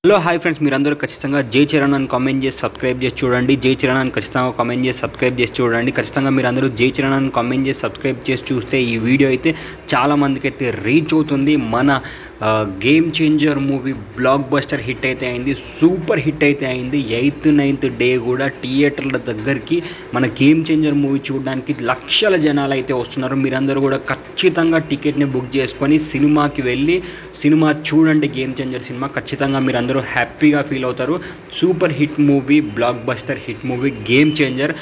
Hello hi friends, మీరందరూ ఖచ్చితంగా జై చరణ్ అని కామెంట్ చేసి సబ్స్క్రైబ్ చేసి చూడండి. జై చరణ్ అని ఖచ్చితంగా కామెంట్ చేసి సబ్స్క్రైబ్ చేసి చూడండి. ఖచ్చితంగా మీరందరూ జై చరణ్ అని కామెంట్ చేసి సబ్స్క్రైబ్ చేసి చూస్తే ఈ వీడియో అయితే చాలా మందికి అయితే రీచ్ అవుతుంది. మన game changer movie block buster hit అయితే అయింది, సూపర్ హిట్ అయితే అయింది. 8th 9th డే కూడా థియేటర్ల దగ్గరికి మన గేమ్ చేంజర్ మూవీ చూడడానికి లక్షల జనాలు అయితే వస్తున్నారు. మీరందరూ కూడా ఖచ్చితంగా టికెట్ని బుక్ చేసుకొని సినిమాకి వెళ్ళి సినిమా చూడండి. గేమ్ చేంజర్ సినిమా ఖచ్చితంగా మీరందరూ హ్యాపీగా ఫీల్ అవుతారు. Super hit movie, block buster hit movie game changer.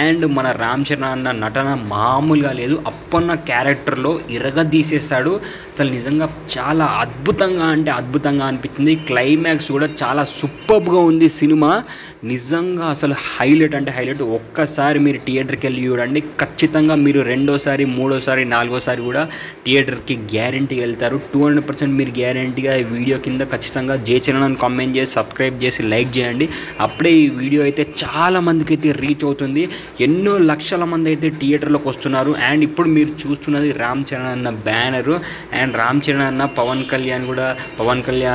And మన రామ్ చరణ్ అన్న నటన మామూలుగా లేదు. అప్పన్న క్యారెక్టర్లో ఇరగదీసేస్తాడు. అసలు నిజంగా చాలా అద్భుతంగా అంటే అద్భుతంగా అనిపించింది. క్లైమాక్స్ కూడా చాలా సూపర్గా ఉంది సినిమా. నిజంగా అసలు హైలైట్ అంటే హైలైట్. ఒక్కసారి మీరు థియేటర్కి వెళ్ళి చూడండి. ఖచ్చితంగా మీరు రెండోసారి, మూడోసారి, నాలుగోసారి కూడా థియేటర్కి గ్యారంటీ వెళ్తారు. 200% మీరు గ్యారంటీగా ఈ వీడియో కింద ఖచ్చితంగా జై చరణ్ అని కామెంట్ చేసి సబ్స్క్రైబ్ చేసి లైక్ చేయండి. అప్పుడే ఈ వీడియో అయితే చాలా మందికి అయితే రీచ్ అవుతుంది. ఎన్నో లక్షల మంది అయితే థియేటర్లోకి వస్తున్నారు. అండ్ ఇప్పుడు మీరు చూస్తున్నది రామ్ చరణ్ అన్న బ్యానరు. అండ్ రామ్ చరణ్ అన్న పవన్ కళ్యాణ్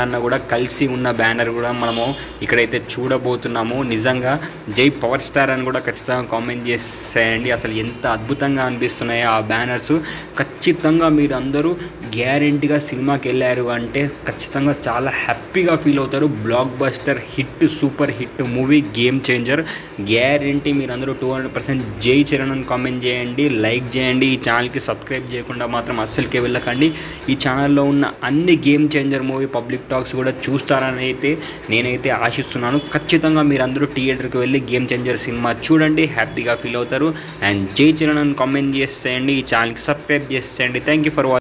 అన్న కూడా కలిసి ఉన్న బ్యానర్ కూడా మనము ఇక్కడైతే చూడబోతున్నాము. నిజంగా జై పవర్ స్టార్ అని కూడా ఖచ్చితంగా కామెంట్ చేసేయండి. అసలు ఎంత అద్భుతంగా అనిపిస్తున్నాయో ఆ బ్యానర్స్. ఖచ్చితంగా మీరు అందరూ గ్యారెంటీగా సినిమాకి వెళ్ళారు అంటే ఖచ్చితంగా చాలా హ్యాపీగా ఫీల్ అవుతారు. Block buster hit, super hit movie game changer. Guarantee మీరందరూ 200% జై చరణ్ అని కామెంట్ చేయండి, లైక్ చేయండి. ఈ ఛానల్కి సబ్స్క్రైబ్ చేయకుండా మాత్రం అస్సలకే వెళ్ళకండి. ఈ ఛానల్లో ఉన్న అన్ని game changer movie public talks కూడా చూస్తారని అయితే నేనైతే ఆశిస్తున్నాను. ఖచ్చితంగా మీరందరూ థియేటర్కి వెళ్ళి గేమ్ చేంజర్ సినిమా చూడండి, హ్యాపీగా ఫీల్ అవుతారు. అండ్ జై చరణ్ అని కామెంట్ చేసేయండి, ఈ ఛానల్కి సబ్స్క్రైబ్ చేసేయండి. Thank you for watching.